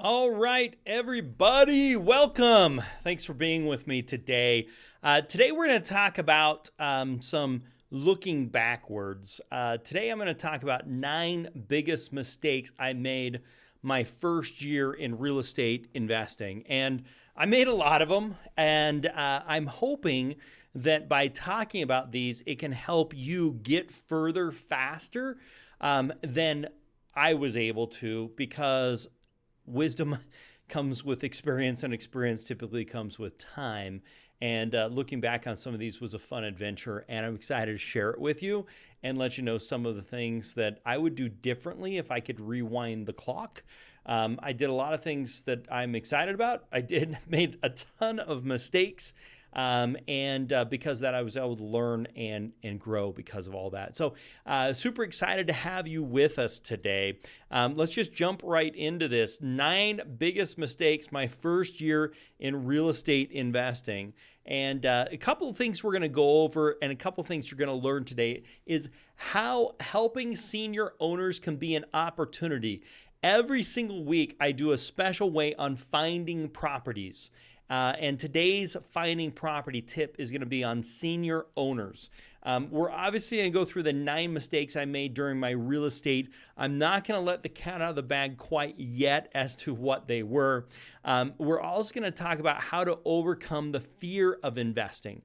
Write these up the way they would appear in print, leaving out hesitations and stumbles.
All right, everybody, welcome. Thanks for being with me today. Today we're going to talk about some looking backwards. Today I'm going to talk about 9 biggest mistakes I made my first year in real estate investing. And I made a lot of them, and I'm hoping that by talking about these, it can help you get further faster than I was able to, because wisdom comes with experience, and experience typically comes with time. And looking back on some of these was a fun adventure, and I'm excited to share it with you and let you know some of the things that I would do differently if I could rewind the clock. I did a lot of things that I'm excited about. I made a ton of mistakes. And because of that, I was able to learn and grow because of all that. So super excited to have you with us today. Let's just jump right into this. 9 biggest mistakes my first year in real estate investing. And a couple of things we're going to go over, and a couple of things you're going to learn today is how helping senior owners can be an opportunity. Every single week, I do a special way on finding properties. And today's finding property tip is going to be on senior owners. We're obviously going to go through the 9 mistakes I made during my real estate. I'm not going to let the cat out of the bag quite yet as to what they were. We're also going to talk about how to overcome the fear of investing.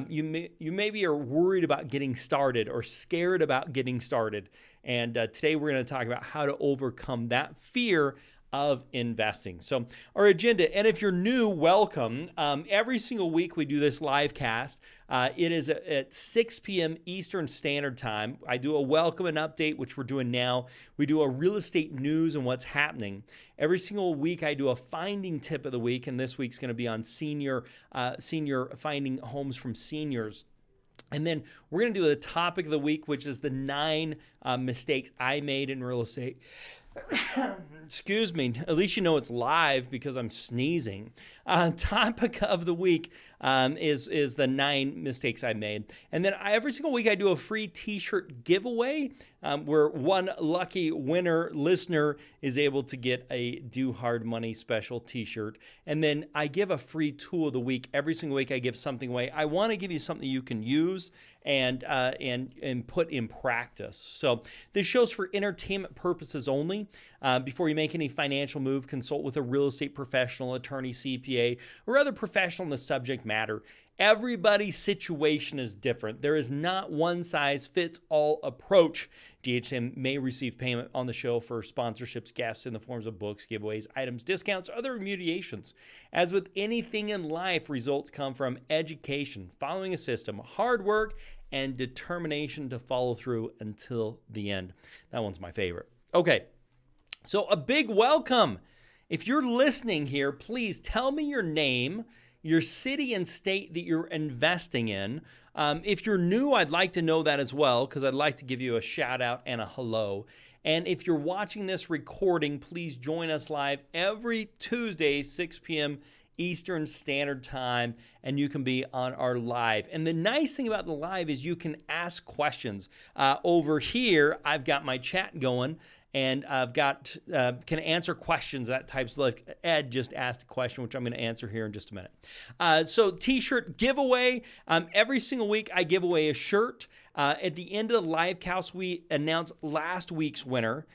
You maybe are worried about getting started or scared about getting started. And today we're going to talk about how to overcome that fear of investing. So our agenda, and if you're new, welcome. Every single week we do this live cast. It is at 6 p.m. Eastern Standard Time. I do a welcome and update, which we're doing now. We do a real estate news and what's happening. Every single week I do a finding tip of the week, and this week's going to be on senior finding homes from seniors. And then we're going to do the topic of the week, which is the 9 mistakes I made in real estate. Excuse me. At least you know it's live because I'm sneezing. Topic of the week is the 9 mistakes I made. And then every single week I do a free T-shirt giveaway where one lucky winner listener is able to get a DoHardMoney special T-shirt. And then I give a free tool of the week. Every single week I give something away. I want to give you something you can use and put in practice. So this show's for entertainment purposes only. Before you make any financial move, consult with a real estate professional, attorney, CPA, or other professional in the subject matter. Everybody's situation is different. There is not one size fits all approach. DHM may receive payment on the show for sponsorships, guests in the forms of books, giveaways, items, discounts, or other remunerations. As with anything in life, results come from education, following a system, hard work, and determination to follow through until the end. That one's my favorite. Okay, so a big welcome. If you're listening here, please tell me your name, your city and state that you're investing in. If you're new, I'd like to know that as well, because I'd like to give you a shout out and a hello. And if you're watching this recording, please join us live every Tuesday, 6 p.m. Eastern Standard Time, and you can be on our live. And the nice thing about the live is you can ask questions. Over here, I've got my chat going, and I've got can answer questions, that types, like Ed just asked a question, which I'm going to answer here in just a minute. So T-shirt giveaway. Every single week I give away a shirt. At the end of the live cast, we announce last week's winner.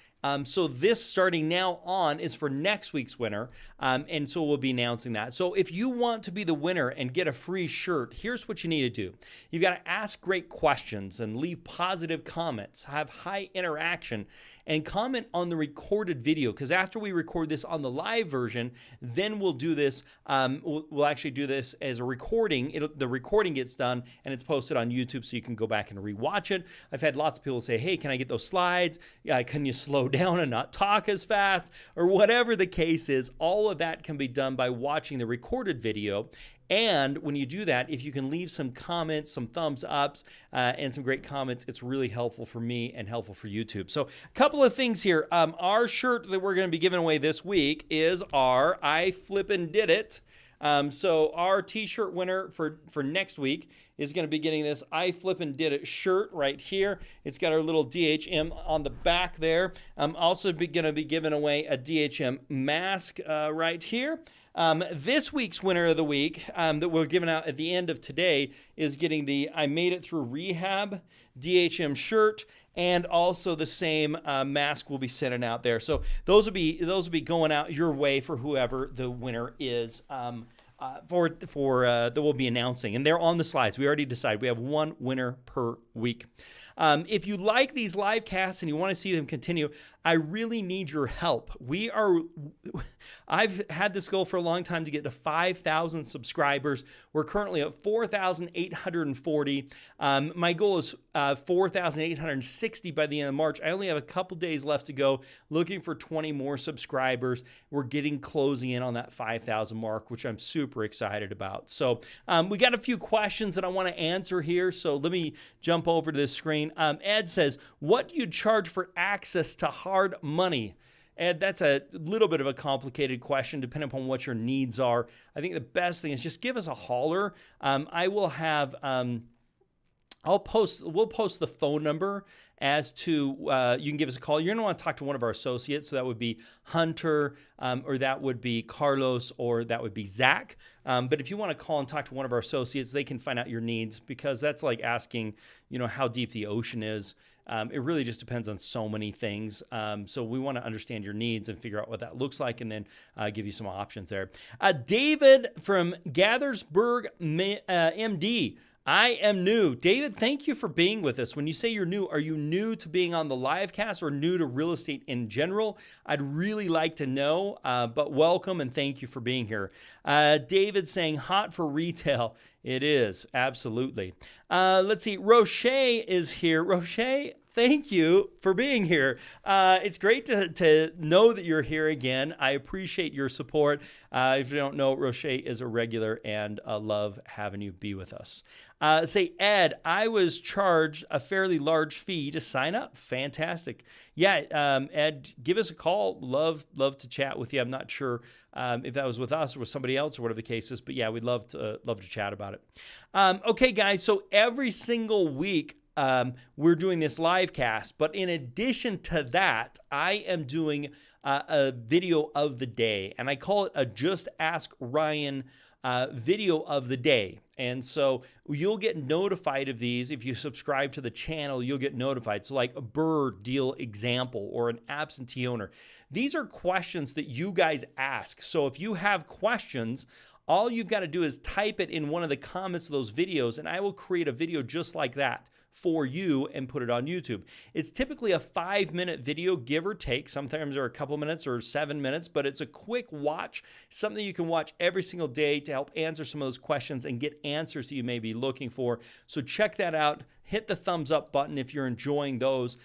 So this starting now on is for next week's winner. And so we'll be announcing that. So if you want to be the winner and get a free shirt, here's what you need to do. You've got to ask great questions and leave positive comments, have high interaction, and comment on the recorded video, because after we record this on the live version, then we'll do this. We'll actually do this as a recording. The recording gets done and it's posted on YouTube, so you can go back and rewatch it. I've had lots of people say, hey, can I get those slides? Can you slow down and not talk as fast? Or whatever the case is, all of that can be done by watching the recorded video. And when you do that, if you can leave some comments, some thumbs ups, and some great comments, it's really helpful for me and helpful for YouTube. So a couple of things here. Our shirt that we're going to be giving away this week is our I Flippin' Did It So our t-shirt winner for next week is going to be getting this I Flippin' Did It shirt right here. It's got our little DHM on the back there. I'm also going to be giving away a DHM mask right here. This week's winner of the week that we're giving out at the end of today is getting the I Made It Through Rehab DHM shirt, and also the same mask will be sending out there. So those will be going out your way for whoever the winner is. That we'll be announcing, and they're on the slides. We already decided we have one winner per week. If you like these live casts and you want to see them continue, I really need your help. I've had this goal for a long time to get to 5,000 subscribers. We're currently at 4,840. My goal is 4,860 by the end of March. I only have a couple days left to go, looking for 20 more subscribers. We're closing in on that 5,000 mark, which I'm super excited about. So we got a few questions that I want to answer here. So let me jump over to this screen. Ed says, what do you charge for access to hard money? Ed, that's a little bit of a complicated question depending upon what your needs are. I think the best thing is just give us a holler. I will have, we'll post the phone number as to, you can give us a call. You're gonna wanna talk to one of our associates. So that would be Hunter, or that would be Carlos, or that would be Zach. But if you wanna call and talk to one of our associates, they can find out your needs, because that's like asking, how deep the ocean is. It really just depends on so many things. So we want to understand your needs and figure out what that looks like, and then give you some options there. David from Gathersburg, MD. I am new. David, thank you for being with us. When you say you're new, are you new to being on the live cast or new to real estate in general? I'd really like to know, but welcome and thank you for being here. David saying hot for retail. It is, absolutely. Let's see, Roche is here. Roche, thank you for being here. It's great to know that you're here again. I appreciate your support. If you don't know, Roche is a regular, and love having you be with us. Say, Ed, I was charged a fairly large fee to sign up. Fantastic. Yeah, Ed, give us a call. Love to chat with you. I'm not sure if that was with us or with somebody else or whatever the case is, but yeah, we'd love to chat about it. Okay, guys, so every single week, we're doing this live cast, but in addition to that, I am doing a video of the day, and I call it a Just Ask Ryan video of the day. And so you'll get notified of these. If you subscribe to the channel, you'll get notified. So like a bird deal example or an absentee owner. These are questions that you guys ask. So if you have questions, all you've got to do is type it in one of the comments of those videos, and I will create a video just like that for you and put it on YouTube. It's typically a 5-minute video, give or take. Sometimes they're a couple minutes or 7 minutes, but it's a quick watch, something you can watch every single day to help answer some of those questions and get answers that you may be looking for. So check that out. Hit the thumbs up button if you're enjoying those.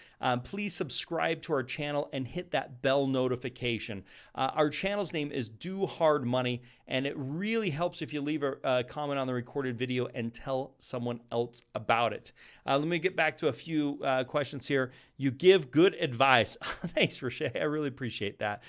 Please subscribe to our channel and hit that bell notification. Our channel's name is DoHardMoney, and it really helps if you leave a comment on the recorded video and tell someone else about it. Let me get back to a few questions here. You give good advice. Thanks, Roche. I really appreciate that.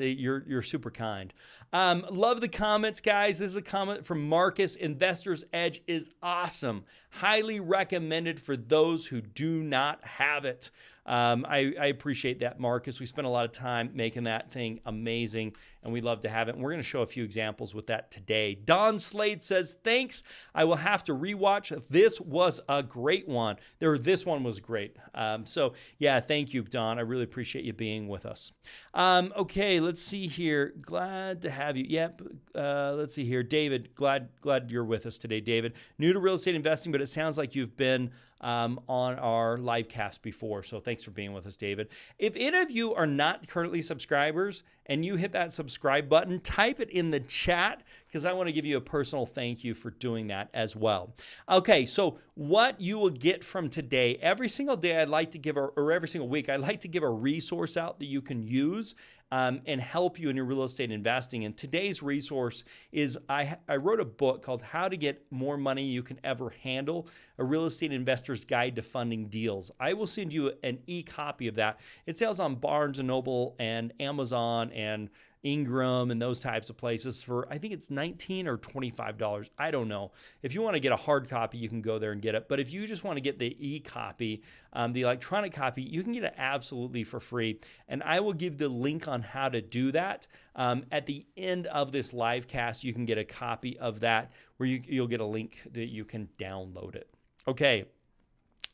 You're super kind. Love the comments, guys. This is a comment from Marcus. Investor's Edge is awesome. Highly recommended for those who do not have it. I appreciate that, Marcus. We spent a lot of time making that thing amazing, and we'd love to have it. And we're going to show a few examples with that today. Don Slade says, thanks. I will have to rewatch. This was a great one. This one was great. So yeah, thank you, Don. I really appreciate you being with us. Okay, let's see here. Glad to have you. Yep. Let's see here. David, glad you're with us today, David. New to real estate investing, but it sounds like you've been on our live cast before. So thanks for being with us, David. If any of you are not currently subscribers and you hit that subscribe button, type it in the chat, because I want to give you a personal thank you for doing that as well. Okay, so what you will get from today, every single day I'd like to give, or every single week, I'd like to give a resource out that you can use and help you in your real estate investing. And today's resource is I wrote a book called How to Get More Money You Can Ever Handle, a Real Estate Investor's Guide to Funding Deals. I will send you an e-copy of that. It sells on Barnes & Noble and Amazon and Ingram and those types of places for, I think it's $19 or $25. I don't know. If you want to get a hard copy, you can go there and get it. But if you just want to get the e-copy, the electronic copy, you can get it absolutely for free. And I will give the link on how to do that. At the end of this live cast, you can get a copy of that where you'll get a link that you can download it. Okay.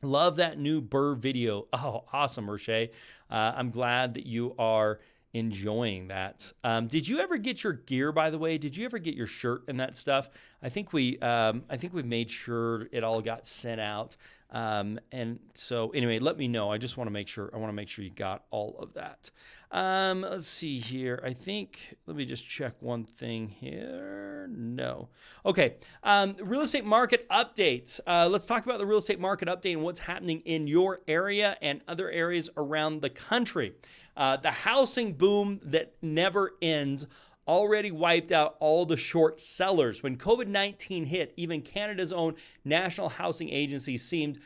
Love that new Burr video. Oh, awesome, Roche. I'm glad that you are enjoying that. Did you ever get your gear, by the way? Did you ever get your shirt and that stuff? I think we made sure it all got sent out. And so anyway, let me know. I just want to make sure. I want to make sure you got all of that. Let's see here. Let me just check one thing here. No. Okay. Real estate market updates. Let's talk about the real estate market update and what's happening in your area and other areas around the country. The housing boom that never ends already wiped out all the short sellers. When COVID-19 hit, even Canada's own National Housing Agency seemed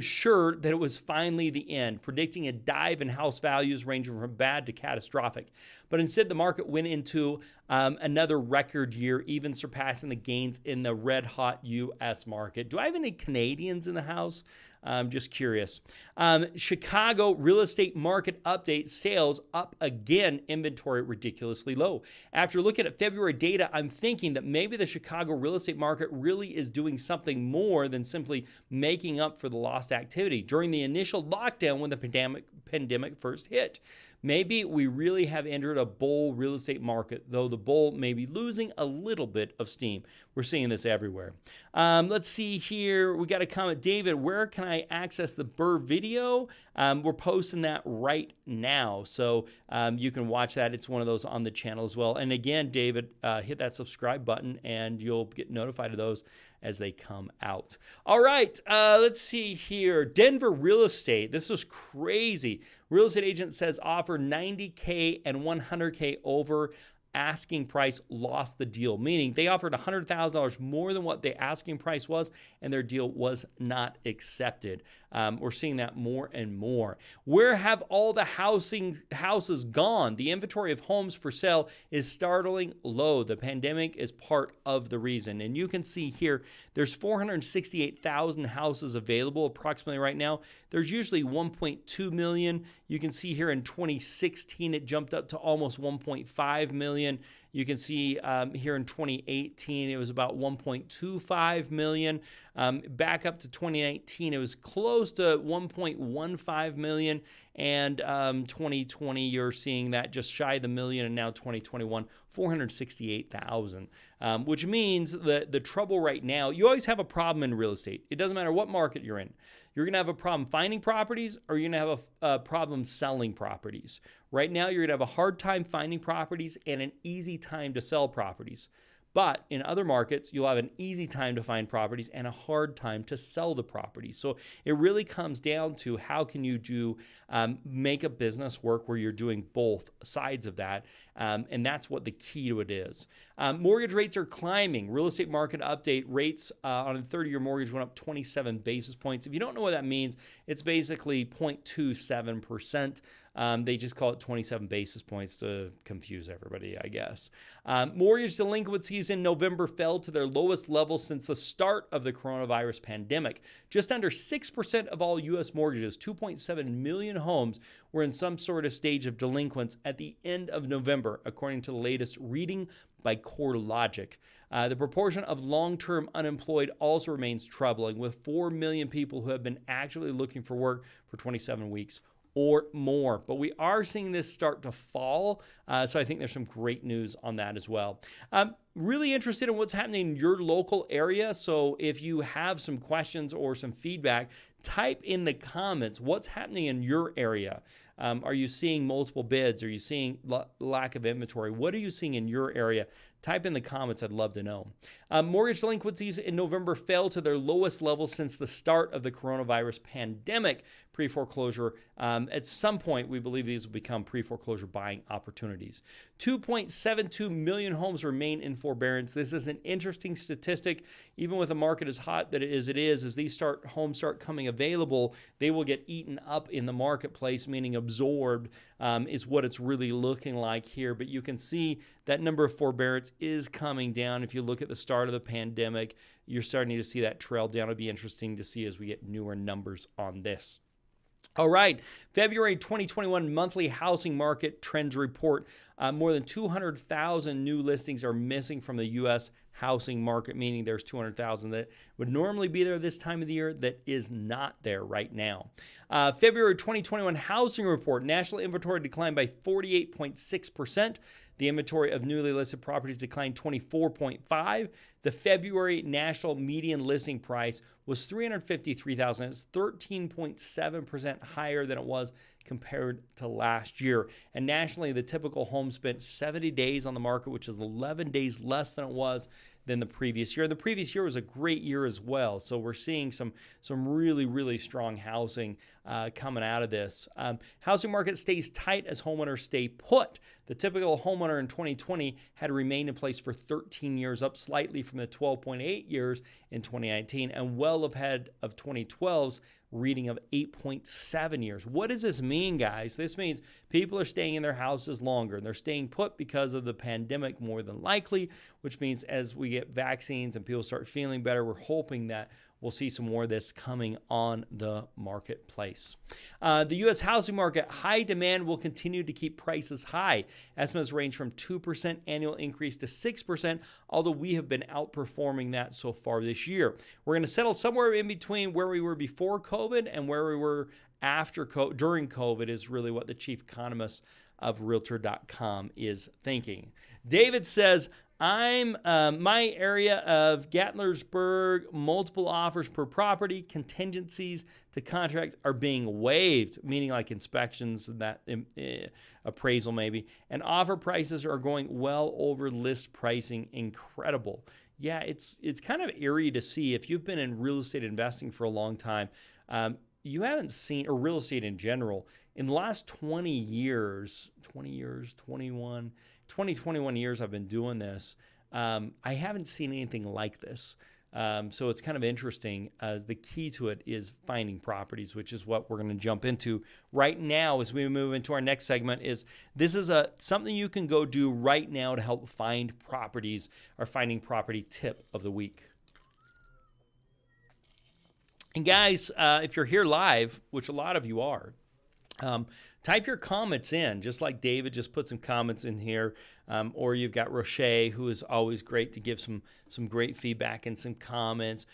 sure that it was finally the end, predicting a dive in house values ranging from bad to catastrophic. But instead, the market went into another record year, even surpassing the gains in the red-hot U.S. market. Do I have any Canadians in the house? I'm just curious. Chicago real estate market update, sales up again, inventory ridiculously low. After looking at February data, I'm thinking that maybe the Chicago real estate market really is doing something more than simply making up for the lost activity during the initial lockdown when the pandemic first hit. Maybe we really have entered a bull real estate market, though the bull may be losing a little bit of steam. We're seeing this everywhere. Let's see here. We got a comment. David, where can I access the Burr video? We're posting that right now, so you can watch that. It's one of those on the channel as well. And again, David, hit that subscribe button, and you'll get notified of those as they come out. All right, let's see here. Denver real estate. This was crazy. Real estate agent says offer $90K and $100K over asking price, lost the deal, meaning they offered $100,000 more than what the asking price was, and their deal was not accepted. We're seeing that more and more. Where have all the houses gone? The inventory of homes for sale is startling low. The pandemic is part of the reason. And you can see here, there's 468,000 houses available approximately right now. There's usually 1.2 million. You can see here in 2016, it jumped up to almost 1.5 million. You can see here in 2018, it was about 1.25 million. Back up to 2019, it was close to 1.15 million. And 2020, you're seeing that just shy of the million. And now 2021, 468,000, which means that the trouble right now, you always have a problem in real estate. It doesn't matter what market you're in. You're going to have a problem finding properties, or you're going to have a problem selling properties. Right now, you're going to have a hard time finding properties and an easy time to sell properties. But in other markets, you'll have an easy time to find properties and a hard time to sell the properties. So it really comes down to how can you make a business work where you're doing both sides of that. And that's what the key to it is. Mortgage rates are climbing. Real estate market update, rates on a 30-year mortgage went up 27 basis points. If you don't know what that means, it's basically 0.27%. They just call it 27 basis points to confuse everybody, I guess. Mortgage delinquencies in November fell to their lowest level since the start of the coronavirus pandemic. Just under 6% of all U.S. mortgages, 2.7 million homes, were in some sort of stage of delinquents at the end of November, according to the latest reading by CoreLogic. The proportion of long-term unemployed also remains troubling, with 4 million people who have been actively looking for work for 27 weeks or more. But we are seeing this start to fall. So I think there's some great news on that as well. Really interested in what's happening in your local area. So if you have some questions or some feedback, type in the comments what's happening in your area. Are you seeing multiple bids? Are you seeing lack of inventory? What are you seeing in your area? Type in the comments. I'd love to know. Mortgage delinquencies in November fell to their lowest level since the start of the coronavirus pandemic. Pre-foreclosure, at some point, we believe these will become pre-foreclosure buying opportunities. 2.72 million homes remain in forbearance. This is an interesting statistic. Even with a market as hot that as these homes start coming available, they will get eaten up in the marketplace, meaning a absorbed is what it's really looking like here. But you can see that number of forbearance is coming down. If you look at the start of the pandemic, you're starting to see that trail down. It'll be interesting to see as we get newer numbers on this. All right, February 2021 monthly housing market trends report. More than 200,000 new listings are missing from the U.S. housing market, meaning there's 200,000 that would normally be there this time of the year that is not there right now. February 2021 housing report. National inventory declined by 48.6%. The inventory of newly listed properties declined 24.5%. The February national median listing price was $353,000. It's 13.7% higher than it was compared to last year. And nationally, the typical home spent 70 days on the market, which is 11 days less than it was than the previous year. The previous year was a great year as well. So we're seeing some really, really strong housing coming out of this. Housing market stays tight as homeowners stay put. The typical homeowner in 2020 had remained in place for 13 years, up slightly from the 12.8 years in 2019, and well ahead of 2012's reading of 8.7 years. What does this mean, guys? This means people are staying in their houses longer, and they're staying put because of the pandemic more than likely, which means as we get vaccines and people start feeling better, we're hoping that we'll see some more of this coming on the marketplace. The U.S. housing market, high demand will continue to keep prices high. Estimates range from 2% annual increase to 6%, although we have been outperforming that so far this year. We're going to settle somewhere in between where we were before COVID and where we were during COVID is really what the chief economist of Realtor.com is thinking. David says, I'm my area of Gatlinburg, multiple offers per property, contingencies to contracts are being waived, meaning like inspections and that appraisal maybe, and offer prices are going well over list pricing. Incredible. Yeah, it's kind of eerie to see. If you've been in real estate investing for a long time, you haven't seen, or real estate in general, in the last 20 years, 21 years I've been doing this, I haven't seen anything like this. So it's kind of interesting. The key to it is finding properties, which is what we're going to jump into right now as we move into our next segment. This is something you can go do right now to help find properties. Our finding property tip of the week. And guys, if you're here live, which a lot of you are, type your comments in, just like David just put some comments in here, or you've got Roche, who is always great to give some great feedback and some comments.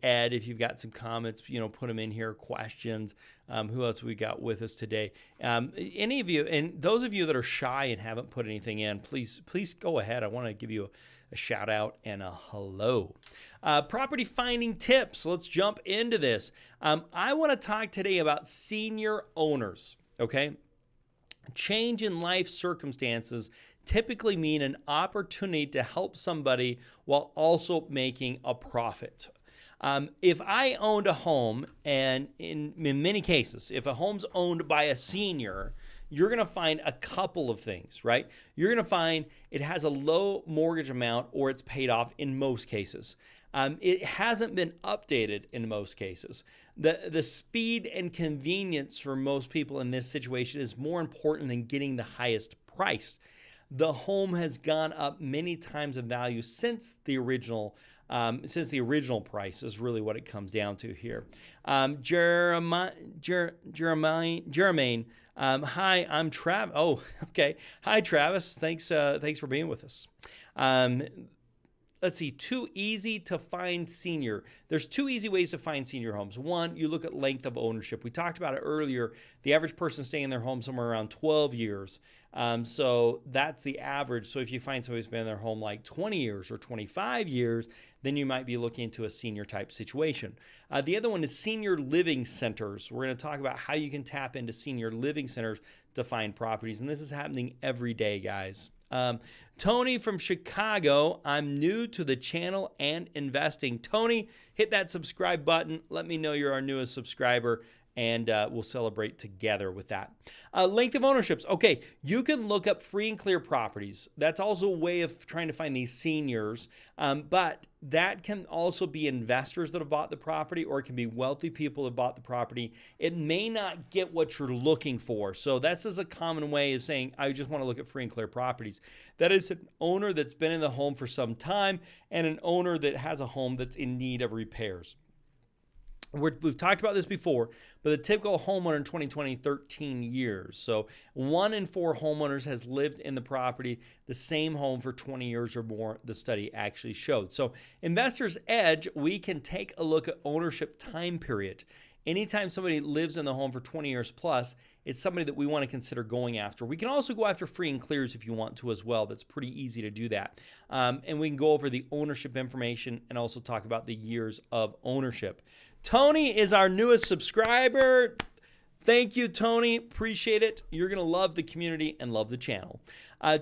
Ed, if you've got some comments, put them in here, questions. Who else we got with us today? Any of you, and those of you that are shy and haven't put anything in, please go ahead. I want to give you a shout out and a hello. Property finding tips. Let's jump into this. I want to talk today about senior owners. Okay. Change in life circumstances typically mean an opportunity to help somebody while also making a profit. If I owned a home, and in many cases, if a home's owned by a senior, you're going to find a couple of things, right? You're going to find it has a low mortgage amount or it's paid off in most cases. It hasn't been updated in most cases. The speed and convenience for most people in this situation is more important than getting the highest price. The home has gone up many times in value since the original price is really what it comes down to here. Jermaine, hi, I'm Travis. Oh, okay. Hi, Travis. Thanks for being with us. Let's see, too easy to find senior. There's two easy ways to find senior homes. One, you look at length of ownership. We talked about it earlier. The average person staying in their home somewhere around 12 years. So that's the average. So if you find somebody who's been in their home like 20 years or 25 years, then you might be looking into a senior type situation. The other one is senior living centers. We're going to talk about how you can tap into senior living centers to find properties. And this is happening every day, guys. Tony from Chicago, I'm new to the channel and investing. Tony, hit that subscribe button. Let me know you're our newest subscriber, and we'll celebrate together with that. Length of ownerships. Okay, you can look up free and clear properties. That's also a way of trying to find these seniors, but that can also be investors that have bought the property, or it can be wealthy people that bought the property. It may not get what you're looking for. So that's a common way of saying, I just want to look at free and clear properties. That is an owner that's been in the home for some time and an owner that has a home that's in need of repairs. We've talked about this before, but the typical homeowner in 2020, 13 years. So 1 in 4 homeowners has lived in the property, the same home for 20 years or more, the study actually showed. So Investor's Edge, we can take a look at ownership time period. Anytime somebody lives in the home for 20 years plus, it's somebody that we want to consider going after. We can also go after free and clears if you want to as well. That's pretty easy to do that. And we can go over the ownership information and also talk about the years of ownership. Tony is our newest subscriber. Thank you, Tony. Appreciate it. You're going to love the community and love the channel.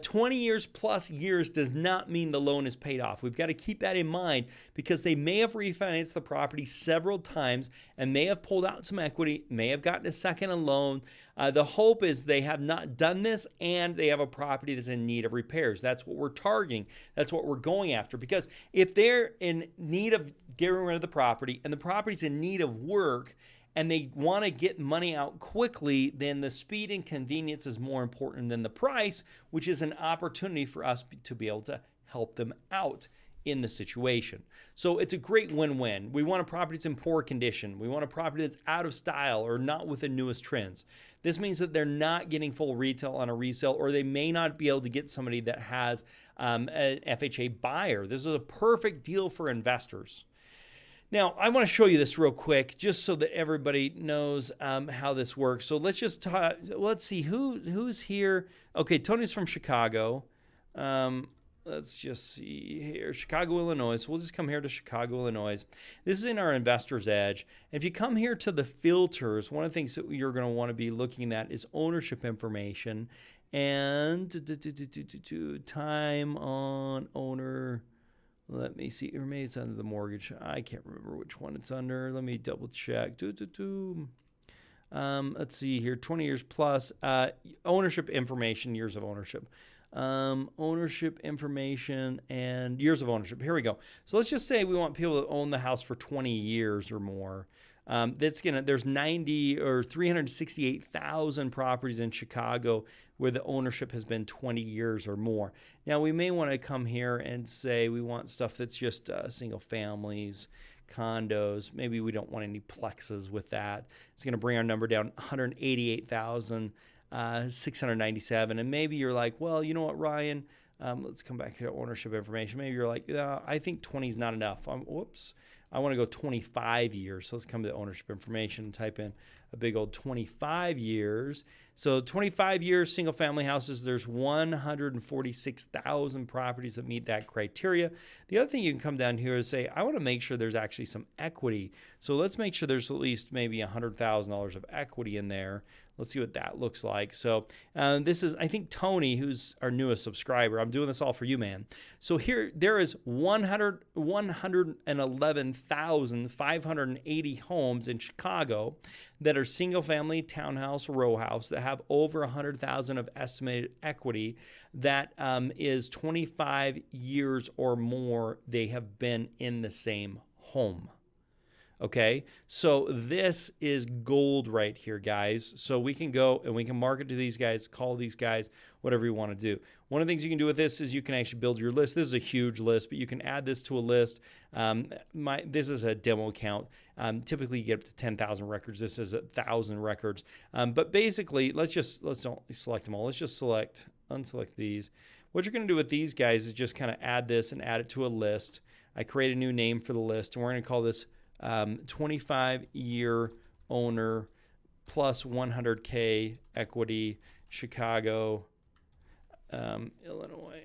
20 years plus years does not mean the loan is paid off. We've got to keep that in mind because they may have refinanced the property several times and may have pulled out some equity, may have gotten a second loan. The hope is they have not done this and they have a property that's in need of repairs. That's what we're targeting. That's what we're going after. Because if they're in need of getting rid of the property and the property's in need of work, and they want to get money out quickly, then the speed and convenience is more important than the price, which is an opportunity for us to be able to help them out in the situation. So it's a great win-win. We want a property that's in poor condition. We want a property that's out of style or not with the newest trends. This means that they're not getting full retail on a resale, or they may not be able to get somebody that has an FHA buyer. This is a perfect deal for investors. Now, I want to show you this real quick, just so that everybody knows how this works. So let's just talk. Let's see who's here. Okay, Tony's from Chicago. Let's just see here, Chicago, Illinois. So we'll just come here to Chicago, Illinois. This is in our Investor's Edge. And if you come here to the filters, one of the things that you're going to want to be looking at is ownership information and time on owner. Let me see. Or maybe it's under the mortgage. I can't remember which one it's under. Let me double check. Let's see here. 20 years plus. Ownership information, years of ownership. Ownership information and years of ownership. Here we go. So let's just say we want people to own the house for 20 years or more. There's 90 or 368,000 properties in Chicago where the ownership has been 20 years or more. Now we may want to come here and say we want stuff that's just single families, condos. Maybe we don't want any plexes with that. It's going to bring our number down 188,697. And maybe you're like, well, you know what, Ryan? Let's come back to ownership information. Maybe you're like, I think 20 is not enough. Whoops. I want to go 25 years. So let's come to the ownership information and type in a big old 25 years. So 25 years, single family houses, there's 146,000 properties that meet that criteria. The other thing you can come down here is say, I want to make sure there's actually some equity. So let's make sure there's at least maybe $100,000 of equity in there. Let's see what that looks like. So this is, I think, Tony, who's our newest subscriber. I'm doing this all for you, man. So here, there is 111,580 homes in Chicago that are single-family, townhouse, row house that have over 100,000 of estimated equity. That is 25 years or more they have been in the same home. Okay, so this is gold right here, guys. So we can go and we can market to these guys, call these guys, whatever you want to do. One of the things you can do with this is you can actually build your list. This is a huge list, but you can add this to a list. This is a demo account. Typically, you get up to 10,000 records. This is 1,000 records. But basically, let's don't select them all. Let's just unselect these. What you're going to do with these guys is just kind of add this and add it to a list. I create a new name for the list, and we're going to call this 25-year owner plus 100K equity, Chicago, Illinois.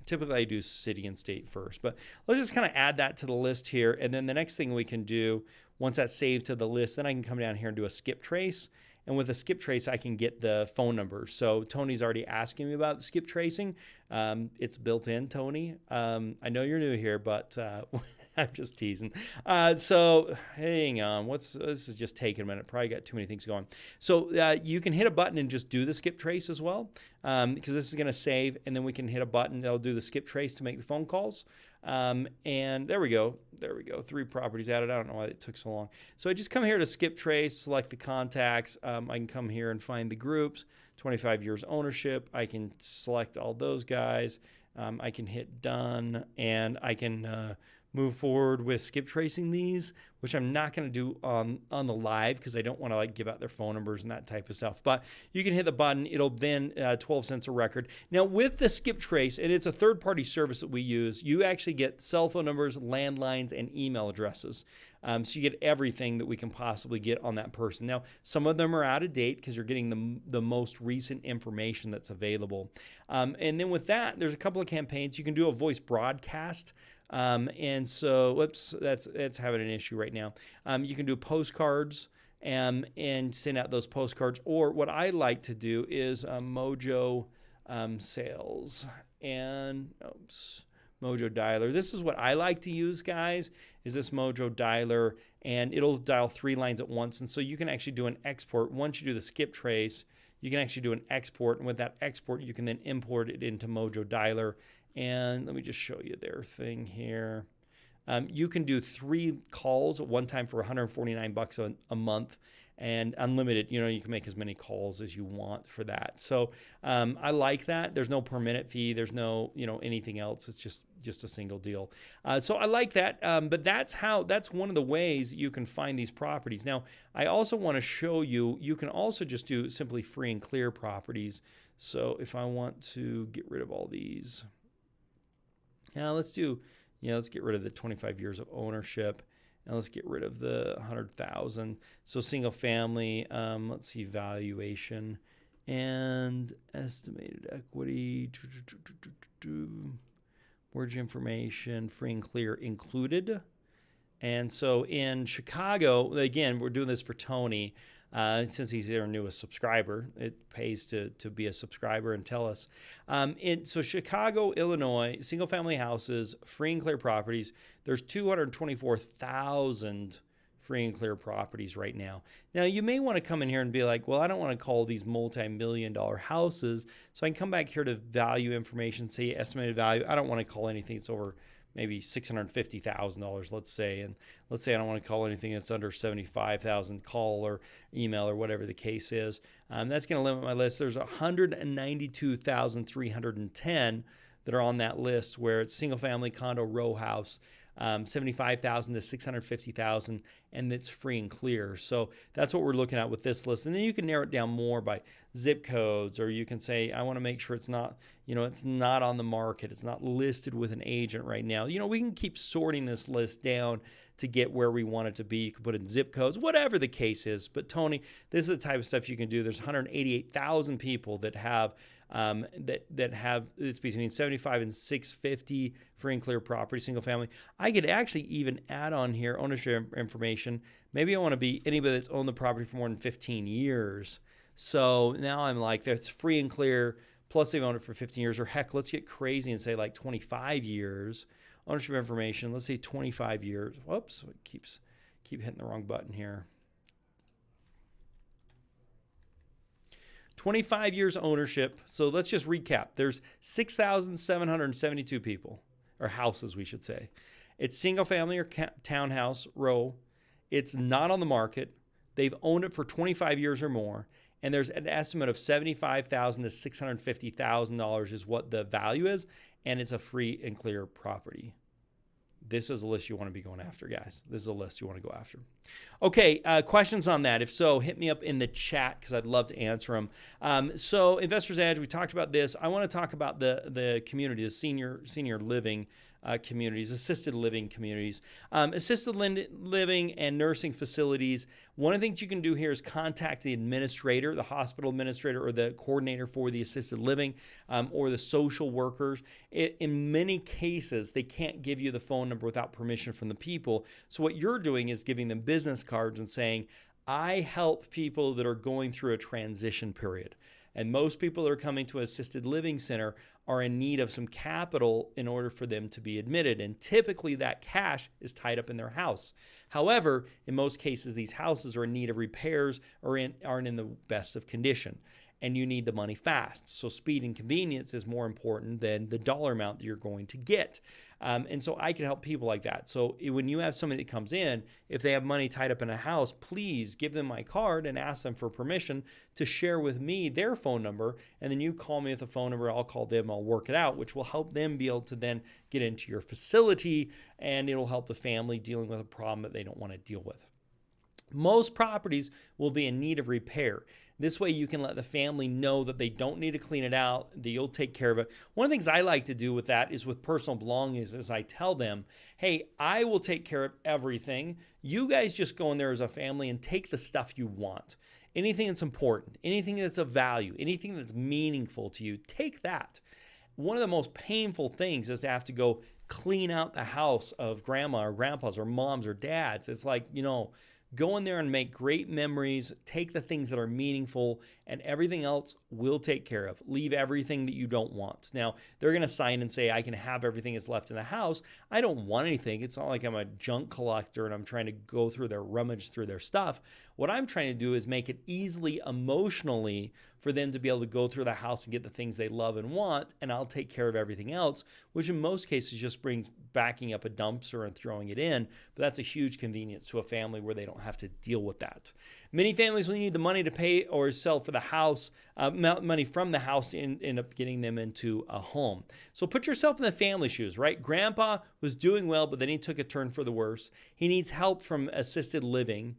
Typically, I do city and state first, but let's just kind of add that to the list here. And then the next thing we can do, once that's saved to the list, then I can come down here and do a skip trace. And with a skip trace, I can get the phone numbers. So Tony's already asking me about skip tracing. It's built in, Tony. I know you're new here, but I'm just teasing. So hang on. This is just taking a minute. Probably got too many things going. So you can hit a button and just do the skip trace as well, because this is going to save. And then we can hit a button that'll do the skip trace to make the phone calls. And there we go. 3 properties added. I don't know why it took so long. So I just come here to skip trace, select the contacts. I can come here and find the groups, 25 years ownership. I can select all those guys. I can hit done, and I can move forward with skip tracing these, which I'm not going to do on the live because I don't want to like give out their phone numbers and that type of stuff. But you can hit the button. It'll then 12 cents a record. Now with the skip trace, and it's a third-party service that we use, you actually get cell phone numbers, landlines, and email addresses. So you get everything that we can possibly get on that person. Now, some of them are out of date because you're getting the most recent information that's available. And then with that, there's a couple of campaigns. You can do a voice broadcast. And so, whoops, that's having an issue right now. You can do postcards and send out those postcards. Or what I like to do is Mojo sales and Mojo Dialer. This is what I like to use, guys, is this Mojo Dialer, and it'll dial 3 lines at once. And so you can actually do an export. Once you do the skip trace, you can actually do an export. And with that export, you can then import it into Mojo Dialer. And let me just show you their thing here. You can do 3 calls at one time for $149 a month and unlimited. You know, you can make as many calls as you want for that. So I like that. There's no per minute fee. There's no, anything else. It's just a single deal. So I like that. But that's one of the ways you can find these properties. Now, I also want to show you, you can also just do simply free and clear properties. So if I want to get rid of all these, now let's get rid of the 25 years of ownership, and let's get rid of the 100,000. So single family, let's see, valuation and estimated equity, mortgage information, free and clear included. And so in Chicago, again, we're doing this for Tony. Since he's our newest subscriber, it pays to be a subscriber and tell us. So Chicago, Illinois, single-family houses, free and clear properties, there's 224,000 free and clear properties right now. Now, you may want to come in here and be like, well, I don't want to call these multi-million-dollar houses, so I can come back here to value information, say estimated value. I don't want to call anything that's over maybe $650,000, let's say. And let's say I don't want to call anything that's under $75,000, call or email or whatever the case is. That's going to limit my list. There's 192,310 that are on that list where it's single family, condo, row house, 75,000 to 650,000, and it's free and clear. So that's what we're looking at with this list. And then you can narrow it down more by zip codes, or you can say, I want to make sure it's not, it's not on the market. It's not listed with an agent right now. We can keep sorting this list down to get where we want it to be. You can put in zip codes, whatever the case is. But Tony, this is the type of stuff you can do. There's 188,000 people that have it's between 75 and 650 free and clear property, single family. I could actually even add on here ownership information. Maybe I want to be anybody that's owned the property for more than 15 years. So now I'm like, that's free and clear, plus they've owned it for 15 years, or heck, let's get crazy and say like 25 years. Ownership information, let's say 25 years. Whoops, it keep hitting the wrong button here. 25 years ownership. So let's just recap. There's 6,772 people, or houses, we should say. It's single family or townhouse row. It's not on the market. They've owned it for 25 years or more. And there's an estimate of $75,000 to $650,000 is what the value is. And it's a free and clear property. This is a list you want to be going after, guys. This is a list you want to go after. Okay, questions on that? If so, hit me up in the chat because I'd love to answer them. So Investor's Edge, we talked about this. I want to talk about the community, the senior living communities, assisted living communities, assisted living and nursing facilities. One of the things you can do here is contact the administrator, the hospital administrator, or the coordinator for the assisted living, or the social workers. In many cases, they can't give you the phone number without permission from the people. So what you're doing is giving them business cards and saying, I help people that are going through a transition period. And most people that are coming to an assisted living center are in need of some capital in order for them to be admitted. And typically that cash is tied up in their house. However, in most cases, these houses are in need of repairs or aren't in the best of condition. And you need the money fast. So speed and convenience is more important than the dollar amount that you're going to get. And so I can help people like that. So when you have somebody that comes in, if they have money tied up in a house, please give them my card and ask them for permission to share with me their phone number. And then you call me with the phone number, I'll call them, I'll work it out, which will help them be able to then get into your facility, and it'll help the family dealing with a problem that they don't want to deal with. Most properties will be in need of repair. This way you can let the family know that they don't need to clean it out, that you'll take care of it. One of the things I like to do with that is with personal belongings is I tell them, hey, I will take care of everything. You guys just go in there as a family and take the stuff you want. Anything that's important, anything that's of value, anything that's meaningful to you, take that. One of the most painful things is to have to go clean out the house of grandma or grandpa's or mom's or dad's. It's like, go in there and make great memories, take the things that are meaningful, and everything else we'll take care of. Leave everything that you don't want. Now, they're going to sign and say, I can have everything that's left in the house. I don't want anything. It's not like I'm a junk collector and I'm trying to go through rummage through their stuff. What I'm trying to do is make it easily emotionally for them to be able to go through the house and get the things they love and want, and I'll take care of everything else, which in most cases just brings backing up a dumpster and throwing it in, but that's a huge convenience to a family where they don't have to deal with that. Many families, when you need the money to pay or sell for the house, money from the house, end up getting them into a home. So put yourself in the family shoes, right? Grandpa was doing well, but then he took a turn for the worse. He needs help from assisted living.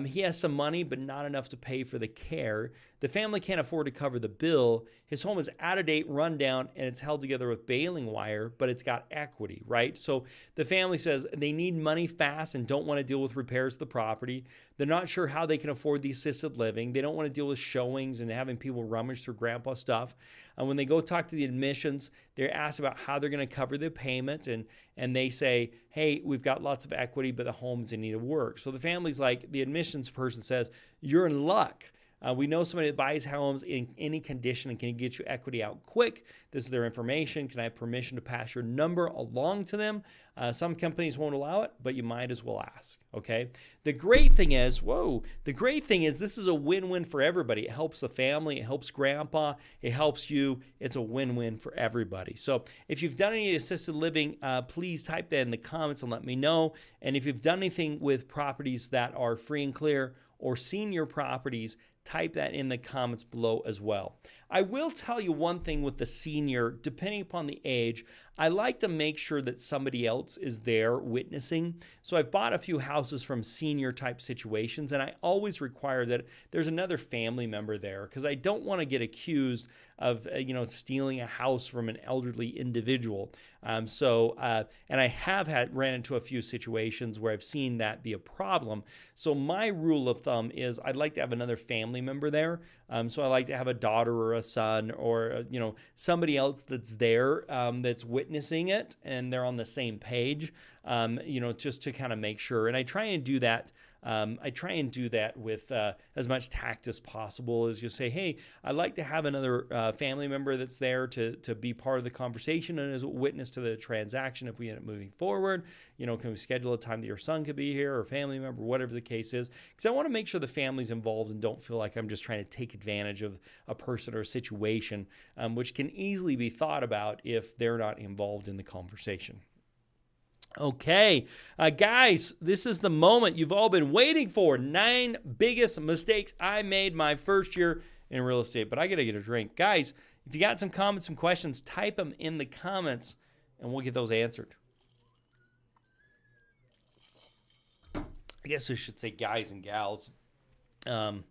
He has some money, but not enough to pay for the care. The family can't afford to cover the bill. His home is out of date, run down, and it's held together with baling wire, but it's got equity, right? So the family says they need money fast and don't want to deal with repairs to the property. They're not sure how they can afford the assisted living. They don't want to deal with showings and having people rummage through grandpa's stuff. And when they go talk to the admissions, they're asked about how they're going to cover the payment. And they say, hey, we've got lots of equity, but the home's in need of work. So the family's like, the admissions person says, you're in luck. We know somebody that buys homes in any condition and can get you equity out quick. This is their information. Can I have permission to pass your number along to them? Some companies won't allow it, but you might as well ask, okay? The great thing is this is a win-win for everybody. It helps the family. It helps grandpa. It helps you. It's a win-win for everybody. So if you've done any assisted living, please type that in the comments and let me know. And if you've done anything with properties that are free and clear or senior properties, type that in the comments below as well. I will tell you one thing with the senior, depending upon the age, I like to make sure that somebody else is there witnessing. So I've bought a few houses from senior type situations, and I always require that there's another family member there because I don't want to get accused of stealing a house from an elderly individual. And I have ran into a few situations where I've seen that be a problem. So my rule of thumb is I'd like to have another family member there. So I like to have a daughter or a son or somebody else that's there that's witnessing it and they're on the same page. Just to kind of make sure. And I try and do that. With as much tact as possible. Is just say, hey, I'd like to have another family member that's there to be part of the conversation and as a witness to the transaction if we end up moving forward. Can we schedule a time that your son could be here or a family member, whatever the case is? Because I want to make sure the family's involved and don't feel like I'm just trying to take advantage of a person or a situation, which can easily be thought about if they're not involved in the conversation. Okay, guys, this is the moment you've all been waiting for. 9 biggest mistakes I made my first year in real estate. But I got to get a drink. Guys, if you got some comments, some questions, type them in the comments and we'll get those answered. I guess I should say guys and gals. All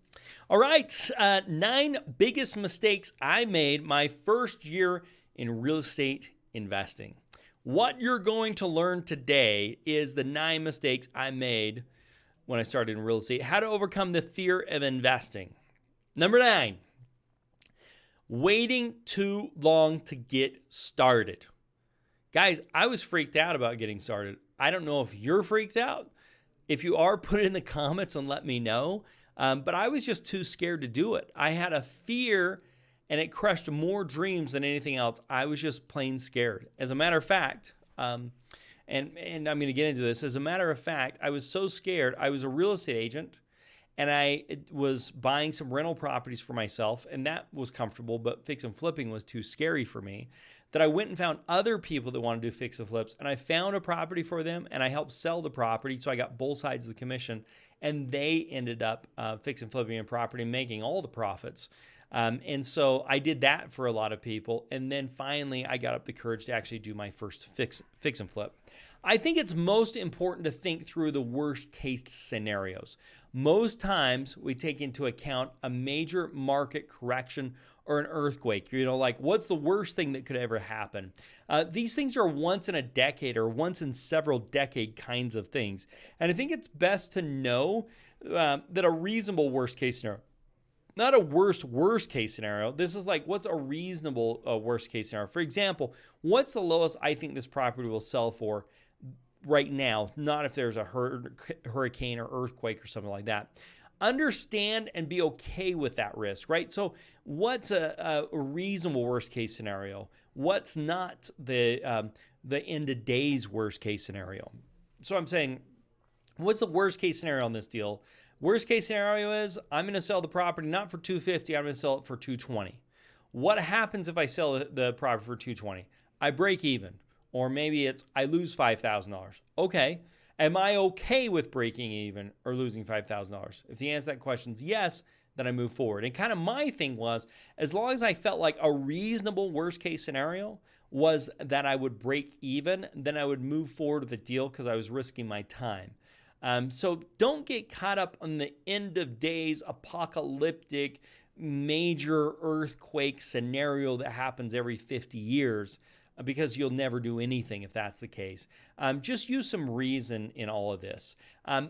right, 9 biggest mistakes I made my first year in real estate investing. What you're going to learn today is the 9 mistakes I made when I started in real estate. How to overcome the fear of investing. Number 9, waiting too long to get started. Guys, I was freaked out about getting started. I don't know if you're freaked out. If you are, put it in the comments and let me know. But I was just too scared to do it. I had a fear and it crushed more dreams than anything else. I was just plain scared. As a matter of fact, and I'm going to get into this. As a matter of fact, I was so scared. I was a real estate agent, and I was buying some rental properties for myself, and that was comfortable, but fix and flipping was too scary for me, that I went and found other people that want to do fix and flips, and I found a property for them, and I helped sell the property, so I got both sides of the commission, and they ended up fix and flipping a property and making all the profits. And so I did that for a lot of people. And then finally, I got up the courage to actually do my first fix and flip. I think it's most important to think through the worst case scenarios. Most times we take into account a major market correction or an earthquake. Like what's the worst thing that could ever happen? These things are once in a decade or once in several decade kinds of things. And I think it's best to know that a reasonable worst case scenario, not a worst case scenario. This is like, what's a reasonable worst case scenario? For example, what's the lowest I think this property will sell for right now? Not if there's a hurricane or earthquake or something like that. Understand and be okay with that risk, right? So what's a reasonable worst case scenario? What's not the end of days worst case scenario? So I'm saying, what's the worst case scenario on this deal? Worst case scenario is I'm going to sell the property not for $250, I'm going to sell it for $220. What happens if I sell the property for $220? I break even, or maybe it's I lose $5,000. Okay, am I okay with breaking even or losing $5,000? If the answer to that question is yes, then I move forward. And kind of my thing was, as long as I felt like a reasonable worst case scenario was that I would break even, then I would move forward with the deal because I was risking my time. So don't get caught up on the end of days apocalyptic major earthquake scenario that happens every 50 years because you'll never do anything if that's the case. Just use some reason in all of this.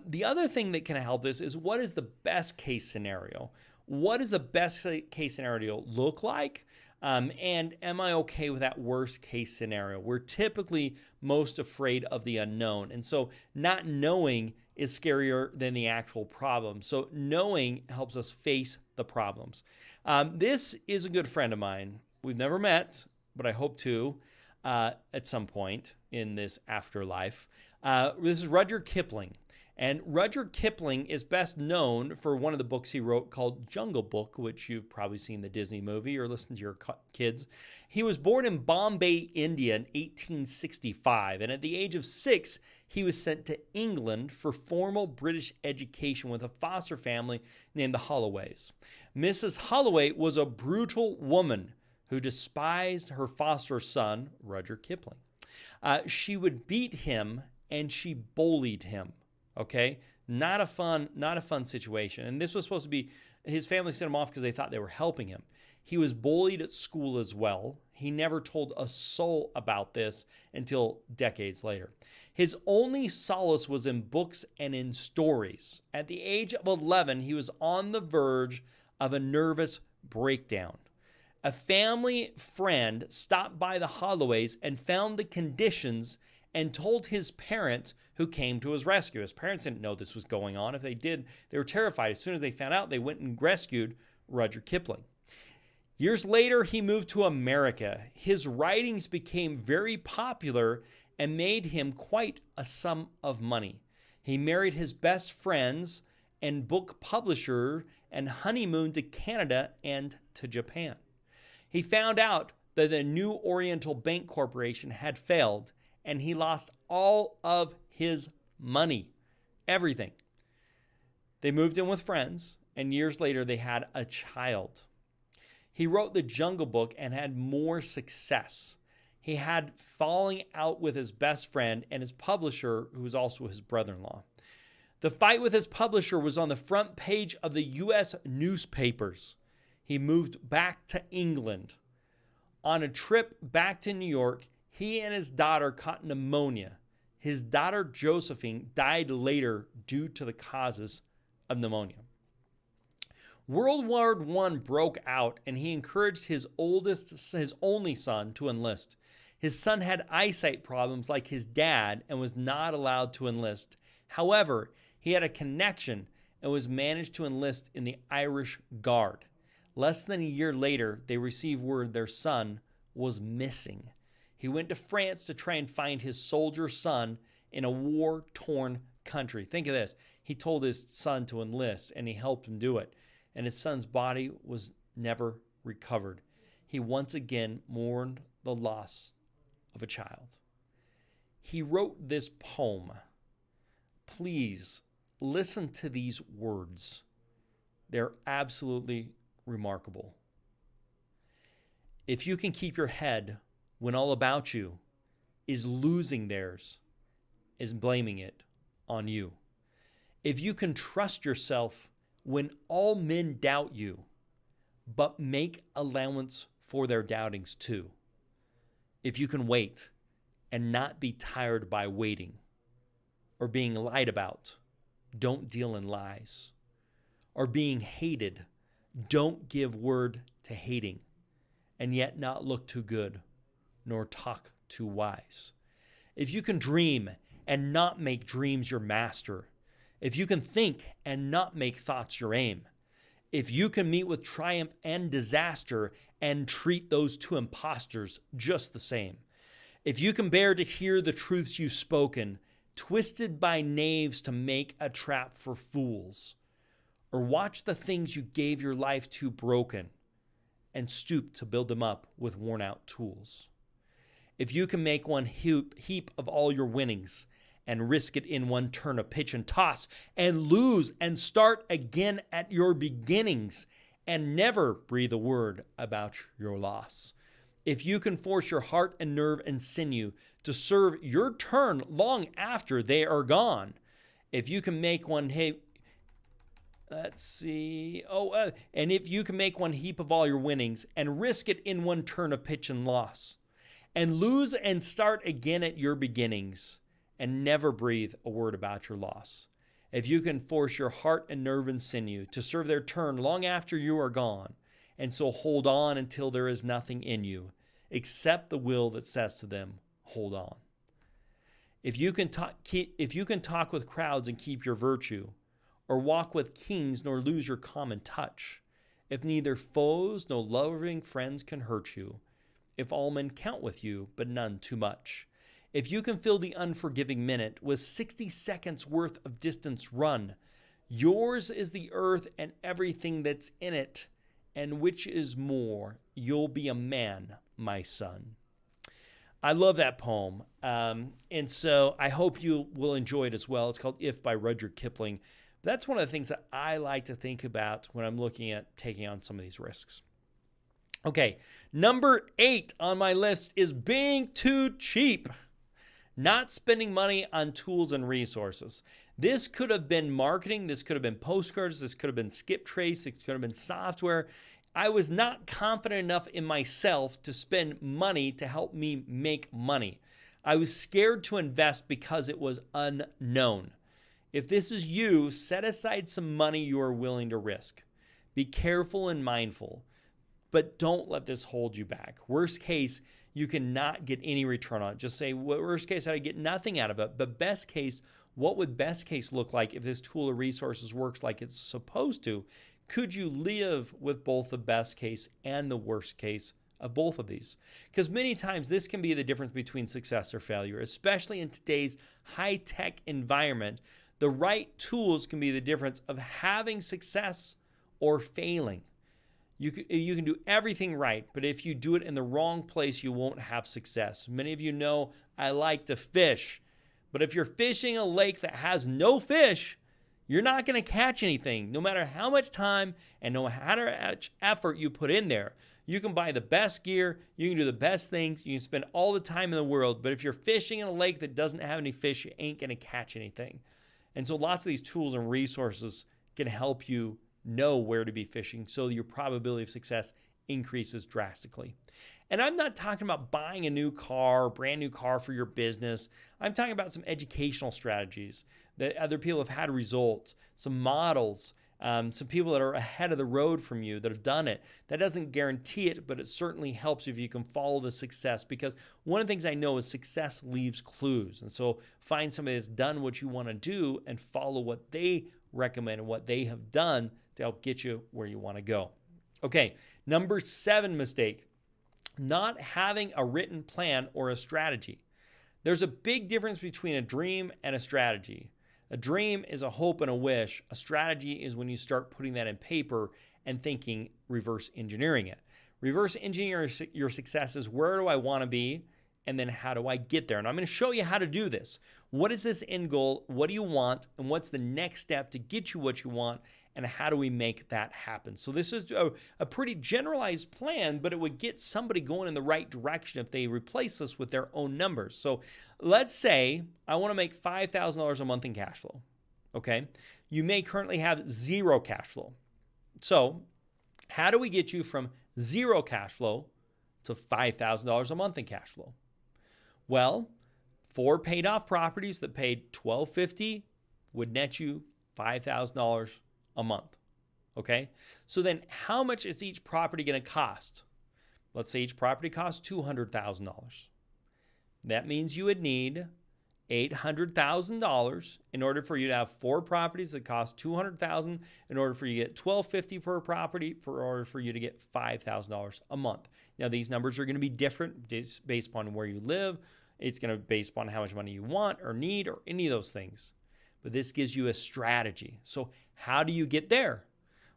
The other thing that can help this is, what is the best case scenario? What does the best case scenario look like? And am I okay with that worst case scenario? We're typically most afraid of the unknown. And so not knowing is scarier than the actual problem. So knowing helps us face the problems. This is a good friend of mine. We've never met, but I hope to at some point in this afterlife. This is Rudyard Kipling. And Rudyard Kipling is best known for one of the books he wrote called Jungle Book, which you've probably seen the Disney movie or listened to your kids. He was born in Bombay, India in 1865. And at the age of 6, he was sent to England for formal British education with a foster family named the Holloways. Mrs. Holloway was a brutal woman who despised her foster son, Rudyard Kipling. She would beat him and she bullied him. Okay, not a fun situation. And this was supposed to be, his family sent him off because they thought they were helping him. He was bullied at school as well. He never told a soul about this until decades later. His only solace was in books and in stories. At the age of 11, he was on the verge of a nervous breakdown. A family friend stopped by the Holloways and found the conditions and told his parents, who came to his rescue. His parents didn't know this was going on. If they did, they were terrified. As soon as they found out, they went and rescued Rudyard Kipling. Years later, he moved to America. His writings became very popular and made him quite a sum of money. He married his best friends and book publisher and honeymooned to Canada and to Japan. He found out that the New Oriental Bank Corporation had failed, and he lost all of his money, everything. They moved in with friends, and years later they had a child. He wrote the Jungle Book and had more success. He had falling out with his best friend and his publisher, who was also his brother-in-law. The fight with his publisher was on the front page of the U.S. newspapers. He moved back to England. On a trip back to New York, he and his daughter caught pneumonia. His daughter, Josephine, died later due to the causes of pneumonia. World War I broke out, and he encouraged his only son to enlist. His son had eyesight problems like his dad and was not allowed to enlist. However, he had a connection and was managed to enlist in the Irish Guard. Less than a year later, they received word their son was missing. He went to France to try and find his soldier son in a war-torn country. Think of this. He told his son to enlist, and he helped him do it. And his son's body was never recovered. He once again mourned the loss of a child. He wrote this poem. Please listen to these words. They're absolutely remarkable. If you can keep your head when all about you is losing theirs, is blaming it on you. If you can trust yourself when all men doubt you, but make allowance for their doubtings too. If you can wait and not be tired by waiting or being lied about, don't deal in lies. Or being hated, don't give word to hating, and yet not look too good, nor talk too wise. If you can dream and not make dreams your master, if you can think and not make thoughts your aim, if you can meet with triumph and disaster and treat those two impostors just the same, if you can bear to hear the truths you've spoken, twisted by knaves to make a trap for fools, or watch the things you gave your life to broken and stoop to build them up with worn out tools. If you can make one heap of all your winnings and risk it in one turn of pitch and toss and lose and start again at your beginnings and never breathe a word about your loss. If you can force your heart and nerve and sinew to serve your turn long after they are gone. If you can make one and if you can make one heap of all your winnings and risk it in one turn of pitch and loss, and lose and start again at your beginnings, and never breathe a word about your loss. If you can force your heart and nerve and sinew to serve their turn long after you are gone, and so hold on until there is nothing in you, except the will that says to them, hold on. If you can talk with crowds and keep your virtue, or walk with kings nor lose your common touch, if neither foes nor loving friends can hurt you, if all men count with you, but none too much, if you can fill the unforgiving minute with 60 seconds worth of distance run, yours is the earth and everything that's in it, and which is more, you'll be a man, my son. I love that poem, and so I hope you will enjoy it as well. It's called If by Rudyard Kipling. That's one of the things that I like to think about when I'm looking at taking on some of these risks. Okay, number 8 on my list is being too cheap. Not spending money on tools and resources. This could have been marketing. This could have been postcards. This could have been skip trace. It could have been software. I was not confident enough in myself to spend money to help me make money. I was scared to invest because it was unknown. If this is you, set aside some money you are willing to risk. Be careful and mindful, but don't let this hold you back. Worst case, you cannot get any return on it. Just say, worst case, I get nothing out of it. But best case, what would best case look like if this tool or resources works like it's supposed to? Could you live with both the best case and the worst case of both of these? Because many times this can be the difference between success or failure, especially in today's high-tech environment. The right tools can be the difference of having success or failing. You can do everything right, but if you do it in the wrong place, you won't have success. Many of you know I like to fish, but if you're fishing a lake that has no fish, you're not going to catch anything, no matter how much time and no matter how much effort you put in there. You can buy the best gear, you can do the best things, you can spend all the time in the world, but if you're fishing in a lake that doesn't have any fish, you ain't going to catch anything. And so lots of these tools and resources can help you know where to be fishing so your probability of success increases drastically. And I'm not talking about buying a new car, brand new car for your business. I'm talking about some educational strategies that other people have had results, some models, some people that are ahead of the road from you that have done it. That doesn't guarantee it, but it certainly helps if you can follow the success, because one of the things I know is success leaves clues. And so find somebody that's done what you want to do and follow what they recommend and what they have done to help get you where you want to go. Okay, number 7 mistake, not having a written plan or a strategy. There's a big difference between a dream and a strategy. A dream is a hope and a wish. A strategy is when you start putting that in paper and thinking, reverse engineering it. Reverse engineer your success is, where do I want to be? And then how do I get there? And I'm going to show you how to do this. What is this end goal? What do you want? And what's the next step to get you what you want? And how do we make that happen? So this is a pretty generalized plan, but it would get somebody going in the right direction if they replace this with their own numbers. So let's say I want to make $5,000 a month in cash flow. Okay. You may currently have zero cash flow. So how do we get you from zero cash flow to $5,000 a month in cash flow? Well, 4 paid off properties that paid $1,250 would net you $5,000 a month. Okay. So then how much is each property going to cost? Let's say each property costs $200,000. That means you would need $800,000 in order for you to have 4 properties that cost $200,000, in order for you to get $1,250 per property, in order for you to get $5,000 a month. Now, these numbers are going to be different based upon where you live. It's going to be based upon how much money you want or need or any of those things. But this gives you a strategy. So how do you get there?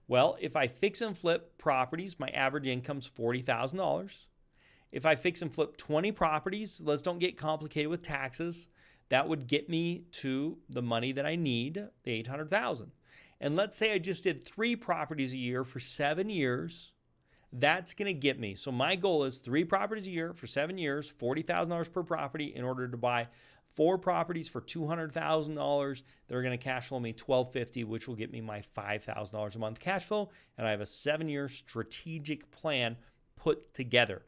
Well, if I fix and flip properties, my average income's $40,000. If I fix and flip 20 properties, let's don't get complicated with taxes, that would get me to the money that I need, the $800,000. And let's say I just did 3 properties a year for 7 years. That's going to get me. So my goal is 3 properties a year for 7 years, $40,000 per property, in order to buy 4 properties for $200,000. They're going to cash flow me $1,250, which will get me my $5,000 a month cash flow. And I have a 7-year strategic plan put together.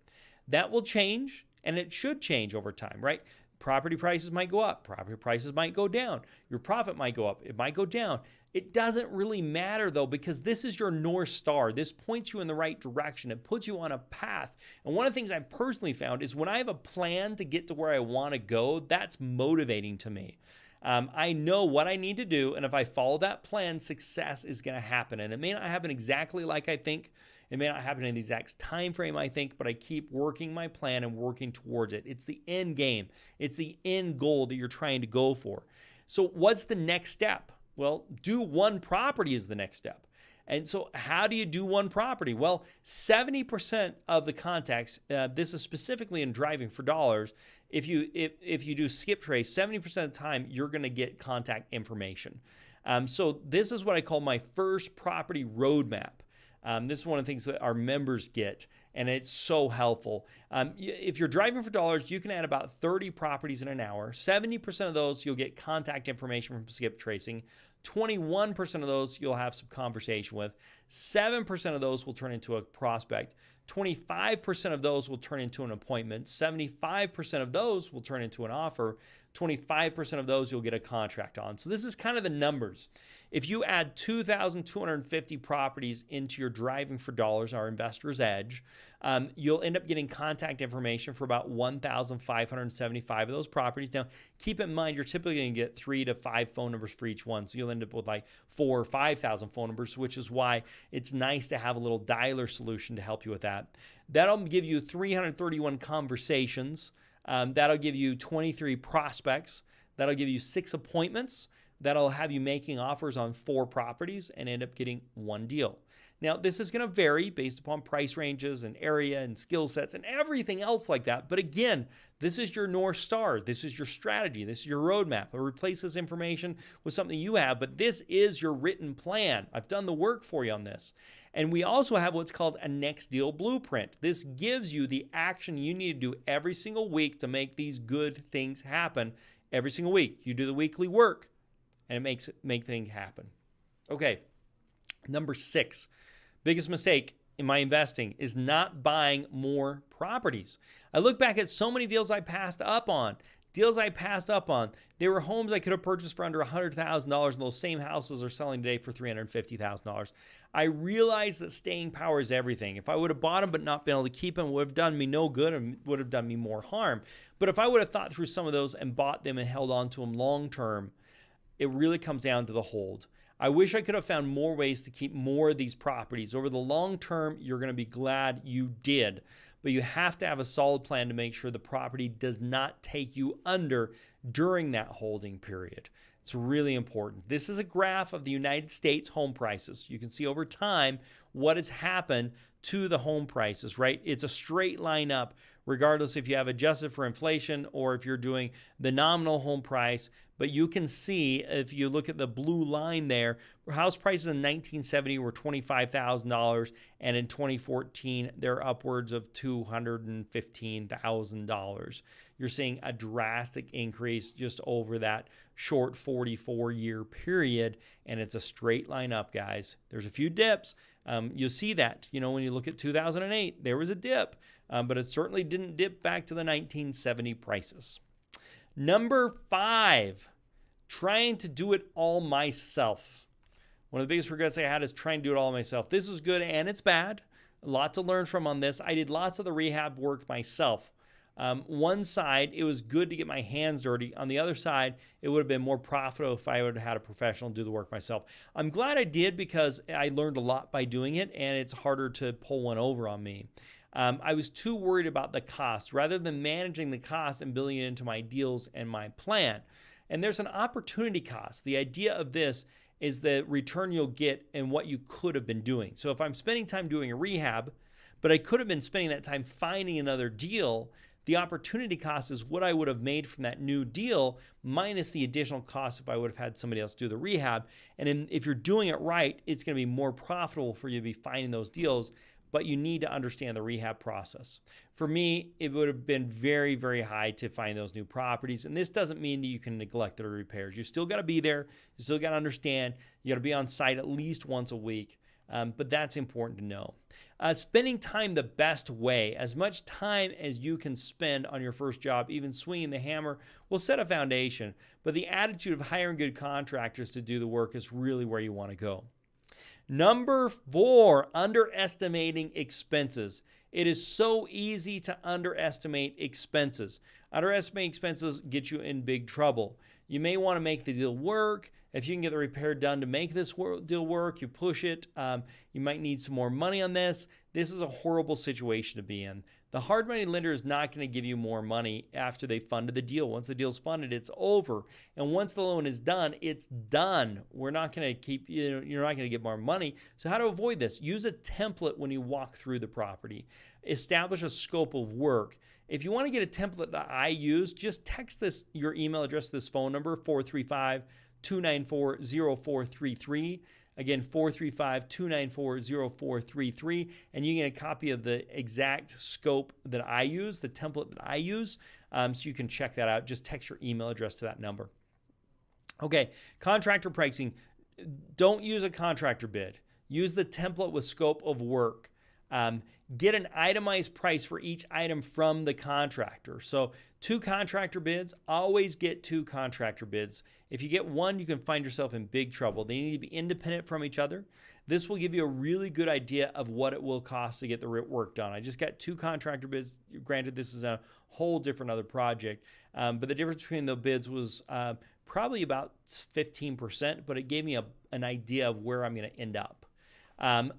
That will change, and it should change over time, right? Property prices might go up. Property prices might go down. Your profit might go up. It might go down. It doesn't really matter, though, because this is your North Star. This points you in the right direction. It puts you on a path. And one of the things I've personally found is when I have a plan to get to where I want to go, that's motivating to me. I know what I need to do, and if I follow that plan, success is going to happen. And it may not happen exactly like I think. It may not happen in the exact time frame I think, but I keep working my plan and working towards it. It's the end game. It's the end goal that you're trying to go for. So what's the next step? Well, do 1 property is the next step. And so how do you do 1 property? Well, 70% of the contacts, this is specifically in driving for dollars, if you do skip trace, 70% of the time you're going to get contact information. So this is what I call my first property roadmap. This is one of the things that our members get, and it's so helpful. If you're driving for dollars, you can add about 30 properties in an hour. 70% of those, you'll get contact information from skip tracing. 21% of those, you'll have some conversation with. 7% of those will turn into a prospect. 25% of those will turn into an appointment. 75% of those will turn into an offer. 25% of those you'll get a contract on. So this is kind of the numbers. If you add 2,250 properties into your driving for dollars, our investor's edge, you'll end up getting contact information for about 1,575 of those properties. Now, keep in mind, you're typically going to get 3 to 5 phone numbers for each one. So you'll end up with like 4,000 or 5,000 phone numbers, which is why it's nice to have a little dialer solution to help you with that. That'll give you 331 conversations. That'll give you 23 prospects. That'll give you 6 appointments. That'll have you making offers on 4 properties and end up getting 1 deal. Now, this is going to vary based upon price ranges and area and skill sets and everything else like that. But again, this is your North Star. This is your strategy. This is your roadmap. I'll replace this information with something you have, but this is your written plan. I've done the work for you on this. And we also have what's called a next deal blueprint. This gives you the action you need to do every single week to make these good things happen every single week. You do the weekly work and it make things happen. Okay, number 6, biggest mistake in my investing is not buying more properties. I look back at so many deals I passed up on. They were homes I could have purchased for under $100,000, and those same houses are selling today for $350,000. I realized that staying power is everything. If I would have bought them but not been able to keep them, it would have done me no good and would have done me more harm. But if I would have thought through some of those and bought them and held on to them long term, it really comes down to the hold. I wish I could have found more ways to keep more of these properties. Over the long term, you're going to be glad you did. But you have to have a solid plan to make sure the property does not take you under during that holding period. It's really important. This is a graph of the United States home prices. You can see over time what has happened to the home prices, right? It's a straight line up, regardless if you have adjusted for inflation or if you're doing the nominal home price. But you can see, if you look at the blue line there, house prices in 1970 were $25,000, and in 2014, they're upwards of $215,000. You're seeing a drastic increase just over that short 44-year period, and it's a straight line up, guys. There's a few dips. You'll see that, when you look at 2008, there was a dip, but it certainly didn't dip back to the 1970 prices. Number 5, trying to do it all myself. One of the biggest regrets I had is trying to do it all myself. This is good and it's bad. A lot to learn from on this. I did lots of the rehab work myself. One side, it was good to get my hands dirty. On the other side, it would have been more profitable if I would have had a professional do the work myself. I'm glad I did, because I learned a lot by doing it, and it's harder to pull one over on me. I was too worried about the cost rather than managing the cost and building it into my deals and my plan. And there's an opportunity cost. The idea of this is the return you'll get and what you could have been doing. So if I'm spending time doing a rehab, but I could have been spending that time finding another deal, the opportunity cost is what I would have made from that new deal minus the additional cost if I would have had somebody else do the rehab. And if you're doing it right, it's going to be more profitable for you to be finding those deals, but you need to understand the rehab process. For me, it would have been very, very high to find those new properties. And this doesn't mean that you can neglect the repairs. You still got to be there. You still got to understand. You got to be on site at least once a week. But that's important to know. Spending time the best way, as much time as you can spend on your first job, even swinging the hammer, will set a foundation. But the attitude of hiring good contractors to do the work is really where you want to go. Number 4, underestimating expenses. It is so easy to underestimate expenses. Underestimating expenses get you in big trouble. You may want to make the deal work. If you can get the repair done to make this deal work, you push it. You might need some more money on this. This is a horrible situation to be in. The hard money lender is not going to give you more money after they funded the deal. Once the deal's funded, it's over. And once the loan is done, it's done. We're not going to keep, you're not going to get more money. So how to avoid this? Use a template when you walk through the property. Establish a scope of work. If you want to get a template that I use, just text your email address to this phone number, 435-294-0433. Again, 435-294-0433, and you get a copy of the exact scope that I use, the template that I use, so you can check that out. Just text your email address to that number. Okay, contractor pricing. Don't use a contractor bid. Use the template with scope of work. Get an itemized price for each item from the contractor. So 2 contractor bids, always get 2 contractor bids. If you get one, you can find yourself in big trouble. They need to be independent from each other. This will give you a really good idea of what it will cost to get the work done. I just got 2 contractor bids. Granted, this is a whole different other project, but the difference between the bids was probably about 15%, but it gave me an idea of where I'm going to end up.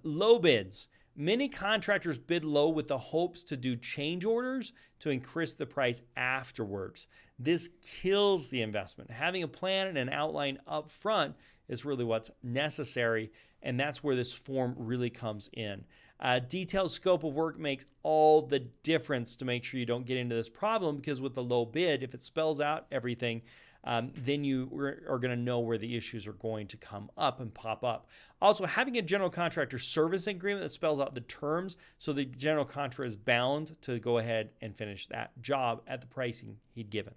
Low bids. Many contractors bid low with the hopes to do change orders to increase the price afterwards. This kills the investment. Having a plan and an outline up front is really what's necessary, and that's where this form really comes in. Detailed scope of work makes all the difference to make sure you don't get into this problem, because with the low bid, if it spells out everything, then you are going to know where the issues are going to come up and pop up. Also, having a general contractor service agreement that spells out the terms, so the general contractor is bound to go ahead and finish that job at the pricing he'd given.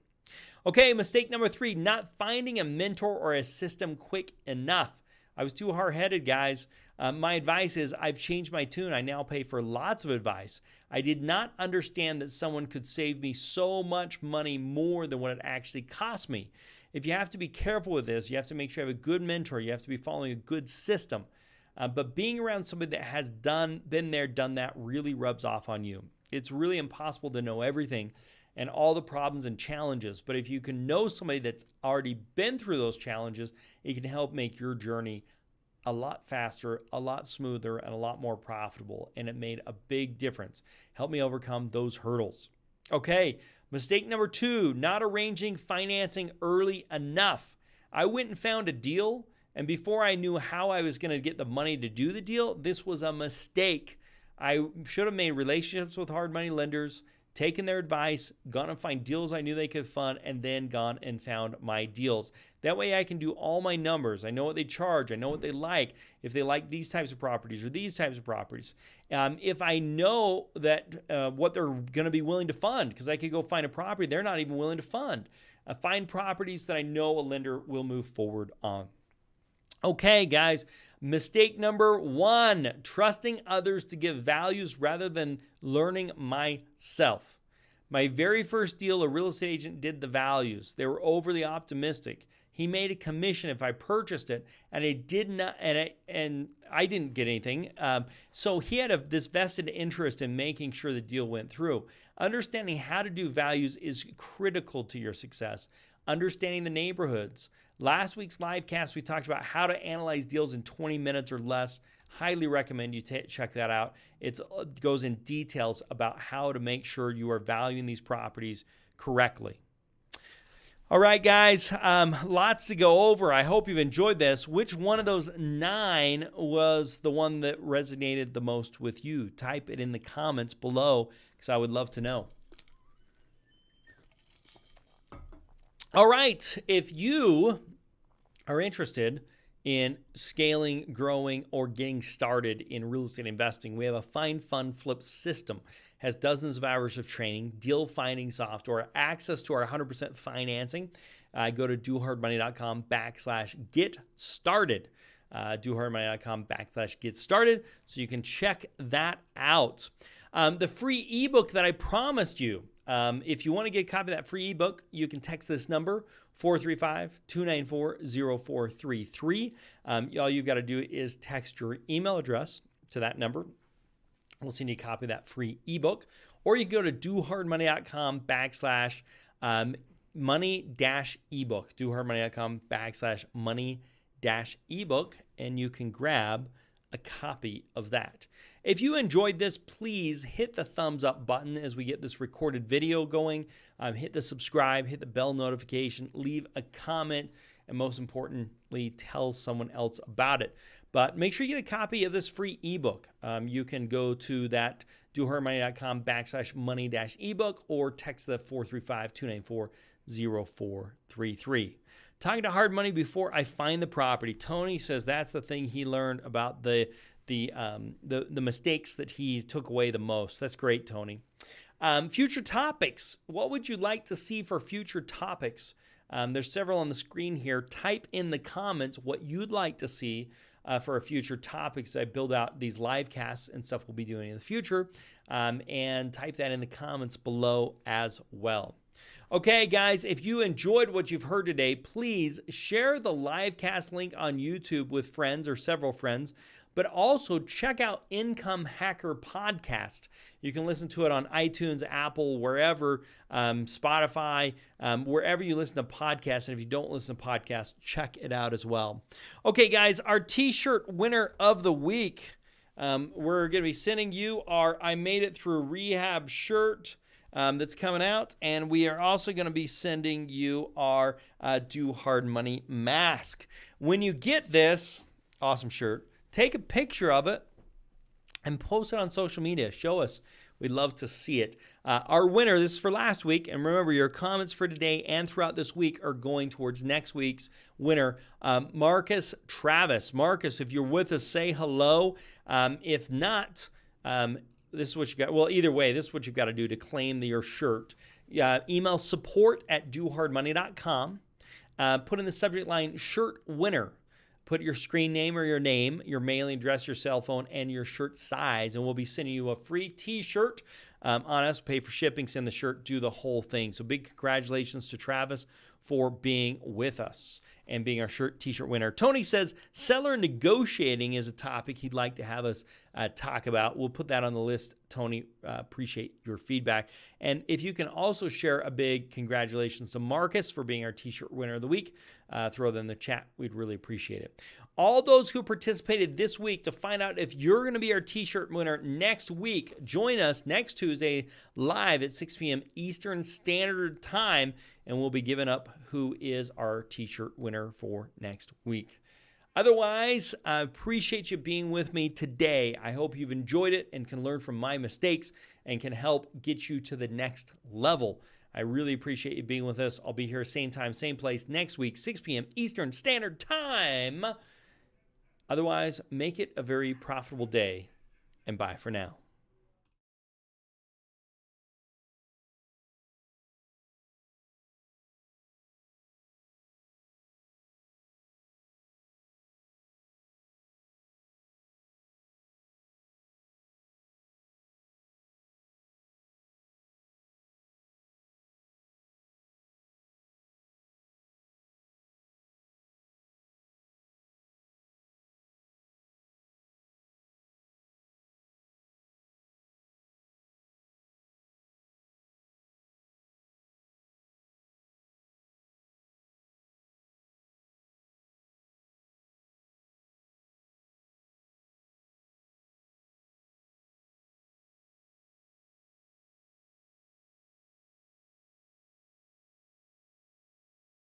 Okay, mistake number 3, not finding a mentor or a system quick enough. I was too hard-headed, guys. My advice is I've changed my tune. I now pay for lots of advice. I did not understand that someone could save me so much money more than what it actually cost me. If you have to be careful with this, you have to make sure you have a good mentor. You have to be following a good system. But being around somebody that has been there, done that really rubs off on you. It's really impossible to know everything and all the problems and challenges. But if you can know somebody that's already been through those challenges, it can help make your journey a lot faster, a lot smoother, and a lot more profitable. And it made a big difference. Help me overcome those hurdles. Okay, mistake number 2, not arranging financing early enough. I went and found a deal, and before I knew how I was going to get the money to do the deal, this was a mistake. I should have made relationships with hard money lenders, taken their advice, gone and find deals I knew they could fund, and then gone and found my deals. That way I can do all my numbers. I know what they charge. I know what they like, if they like these types of properties or these types of properties. If I know that what they're going to be willing to fund, because I could go find a property they're not even willing to fund. Find properties that I know a lender will move forward on. Okay, guys. Mistake number 1, trusting others to give values rather than learning myself. My very first deal, a real estate agent did the values. They were overly optimistic. He made a commission if I purchased it, and I did not, and I didn't get anything. So he had this vested interest in making sure the deal went through. Understanding how to do values is critical to your success. Understanding the neighborhoods. Last week's live cast, we talked about how to analyze deals in 20 minutes or less. Highly recommend you check that out. It goes in details about how to make sure you are valuing these properties correctly. All right, guys, lots to go over. I hope you've enjoyed this. Which one of those 9 was the one that resonated the most with you? Type it in the comments below because I would love to know. All right, if you are interested in scaling, growing, or getting started in real estate investing, we have a Find, Fund, Flip system. Has dozens of hours of training, deal finding software, access to our 100% financing. Go to DoHardMoney.com/get started. DoHardMoney.com/get started, so you can check that out. The free ebook that I promised you. If you want to get a copy of that free ebook, you can text this number, 435-294-0433. All you've got to do is text your email address to that number. We'll send you a copy of that free ebook. Or you can go to DoHardMoney.com/money-ebook. DoHardMoney.com/money-ebook, and you can grab a copy of that. If you enjoyed this, please hit the thumbs up button as we get this recorded video going. Hit the subscribe, hit the bell notification, leave a comment, and most importantly, tell someone else about it. But make sure you get a copy of this free ebook. You can go to that DoHardMoney.com/money-ebook or text the 435-294-0433. Talking to Hard Money before I find the property. Tony says that's the thing he learned about the mistakes that he took away the most. That's great, Tony. Future topics. What would you like to see for future topics? There's several on the screen here. Type in the comments what you'd like to see for a future topics. I build out these live casts and stuff we'll be doing in the future. And type that in the comments below as well. Okay, guys, if you enjoyed what you've heard today, please share the live cast link on YouTube with friends or several friends, but also check out Income Hacker Podcast. You can listen to it on iTunes, Apple, wherever, Spotify, wherever you listen to podcasts. And if you don't listen to podcasts, check it out as well. Okay, guys, our T-shirt winner of the week, we're going to be sending you our I Made It Through Rehab shirt. That's coming out, and we are also going to be sending you our Do Hard Money mask. When you get this awesome shirt, take a picture of it and post it on social media. Show us. We'd love to see it. Our winner, this is for last week, and remember, your comments for today and throughout this week are going towards next week's winner, Marcus Travis. Marcus, if you're with us, say hello. If not, this is what you got. Well, either way, this is what you've got to do to claim your shirt. Email support@DoHardMoney.com. Put in the subject line, shirt winner. Put your screen name or your name, your mailing address, your cell phone, and your shirt size. And we'll be sending you a free T-shirt on us. Pay for shipping, send the shirt, do the whole thing. So big congratulations to Travis for being with us and being our T-shirt winner. Tony says seller negotiating is a topic he'd like to have us talk about. We'll put that on the list. Tony, appreciate your feedback. And if you can also share a big congratulations to Marcus for being our T-shirt winner of the week, throw them in the chat. We'd really appreciate it. All those who participated this week, to find out if you're going to be our t-shirt winner next week, join us next Tuesday live at 6 p.m. Eastern Standard Time, and we'll be giving up who is our t-shirt winner for next week. Otherwise, I appreciate you being with me today. I hope you've enjoyed it and can learn from my mistakes and can help get you to the next level. I really appreciate you being with us. I'll be here same time, same place next week, 6 p.m. Eastern Standard Time. Otherwise, make it a very profitable day, and bye for now.